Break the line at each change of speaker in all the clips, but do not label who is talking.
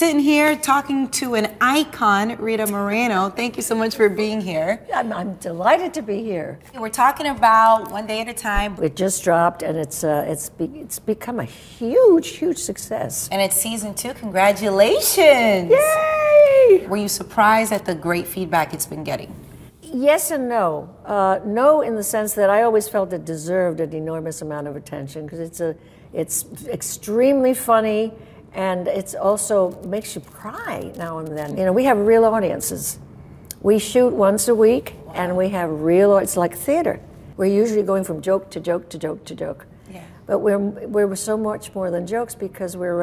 sitting here talking to an icon, Rita Moreno. Thank you so much for being here.
I'm delighted to be here.
We're talking about One Day at a Time.
It just dropped, and it's become a huge success.
And it's season 2. Congratulations!
Yay!
Were you surprised at the great feedback it's been getting?
Yes and no. No, in the sense that I always felt it deserved an enormous amount of attention because it's extremely funny, and it's also makes you cry now and then. You know, we have real audiences. We shoot once a week, and we have it's like theater. We're usually going from joke to joke to joke to joke.
Yeah.
But we're so much more than jokes because we're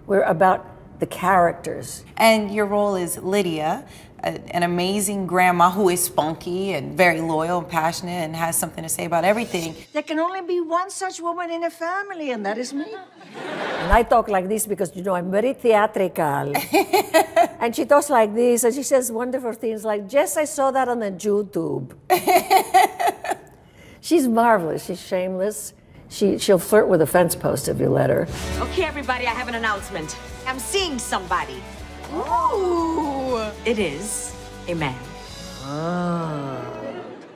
about the characters.
And your role is Lydia, an amazing grandma who is spunky and very loyal and passionate and has something to say about everything.
There can only be one such woman in a family, and that is me.
And I talk like this because, you know, I'm very theatrical. And she talks like this, and she says wonderful things like, Jess, I saw that on the YouTube. She's marvelous. She's shameless. She'll flirt with a fence post if you let her.
Okay, everybody, I have an announcement. I'm seeing somebody.
Ooh!
It is a man.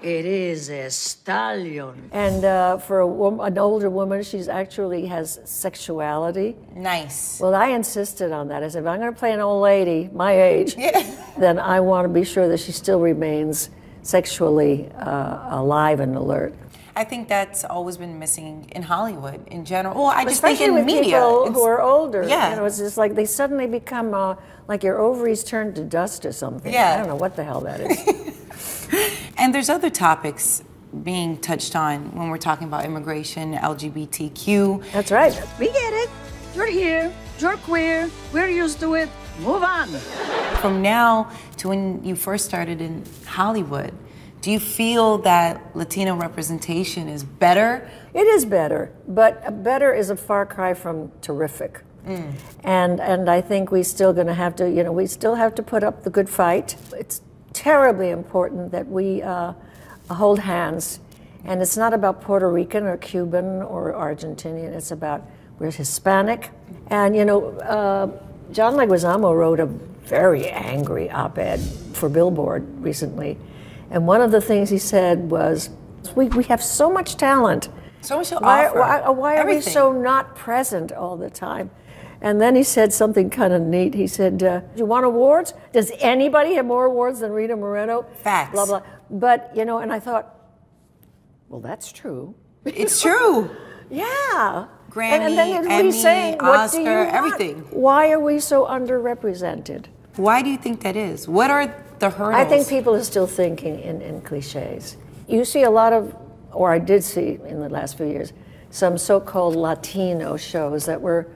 It is a stallion.
And for an older woman, she's actually has sexuality.
Nice.
Well, I insisted on that. I said, if I'm going to play an old lady my age, then I want to be sure that she still remains sexually alive and alert.
I think that's always been missing in Hollywood in general. Well, I just
Especially
think in
with
media.
People who are older.
Yeah.
You know, it's just like they suddenly become like your ovaries turn to dust or something.
Yeah.
I don't know what the hell that is.
And there's other topics being touched on when we're talking about immigration, LGBTQ.
That's right.
We get it. You're here. You're queer. We're used to it. Move on.
From now to when you first started in Hollywood, do you feel that Latino representation is better?
It is better, but better is a far cry from terrific. And I think we still going to have to, you know, we still have to put up the good fight. It's terribly important that we hold hands. And it's not about Puerto Rican or Cuban or Argentinian. It's about we're Hispanic. And, you know, John Leguizamo wrote a very angry op-ed for Billboard recently. And one of the things he said was, we have so much talent.
So much to offer.
Why are we so not present all the time? And then he said something kind of neat. He said, do you want awards? Does anybody have more awards than Rita Moreno?
Facts.
Blah, blah. But, you know, and I thought, well, that's true.
It's true.
Yeah.
Grammy,
and then
Emmy,
saying,
Oscar,
what do you want?
everything.
Why are we so underrepresented?
Why do you think that is? What are the hurdles?
I think people are still thinking in cliches. You see a lot of, or I did see in the last few years, some so-called Latino shows that were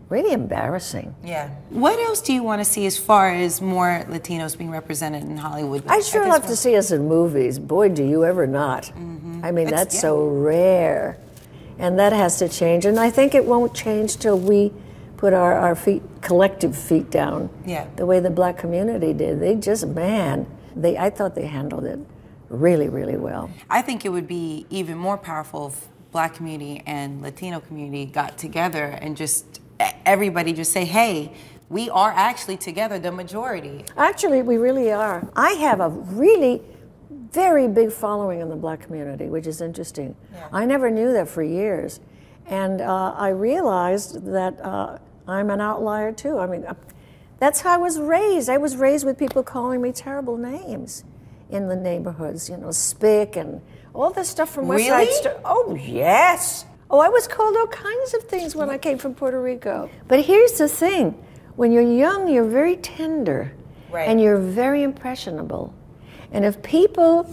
really embarrassing.
Yeah. What else do you want to see as far as more Latinos being represented in Hollywood?
I sure love to see us in movies. Boy, do you ever not. I mean, that's so rare. And that has to change. And I think it won't change till we put our collective feet down.
Yeah.
The way the black community did. They just, I thought they handled it really, really well.
I think it would be even more powerful if black community and Latino community got together and just everybody just say, hey, we are actually together, the majority.
Actually, we really are. I have a really very big following in the black community, which is interesting. Yeah. I never knew that for years. And I realized that I'm an outlier too. I mean, that's how I was raised. I was raised with people calling me terrible names in the neighborhoods, you know, spick and all this stuff from West Side Story. Oh, yes. Oh, I was called all kinds of things when I came from Puerto Rico. But here's the thing. When you're young, you're very tender.
Right.
And you're very impressionable. And if people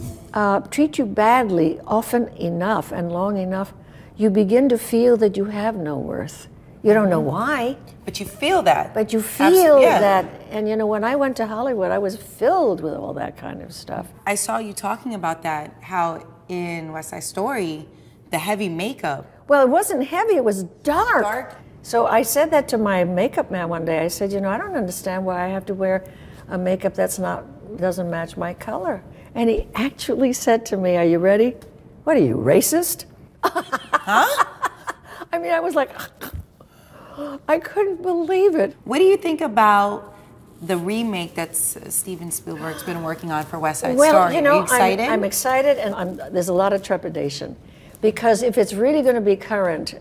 treat you badly often enough and long enough, you begin to feel that you have no worth. You don't know why.
But you feel that.
But you feel that. And you know, when I went to Hollywood, I was filled with all that kind of stuff.
I saw you talking about that, how in West Side Story, the heavy makeup.
Well, it wasn't heavy, it was dark.
Dark?
So I said that to my makeup man one day. I said, you know, I don't understand why I have to wear a makeup doesn't match my color. And he actually said to me, are you ready? What are you, racist?
Huh?
I mean, I was like, I couldn't believe it.
What do you think about the remake that Steven Spielberg's been working on for West Side Story?
Well, you know,
Are you excited?
I'm excited, and there's a lot of trepidation. Because if it's really going to be current,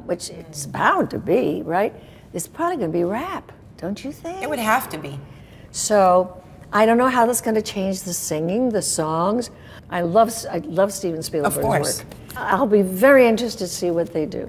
which it's bound to be, right? It's probably going to be rap, don't you think?
It would have to be.
So I don't know how that's going to change the singing, the songs. I love Steven Spielberg's
Of course.
work. I'll be very interested to see what they do.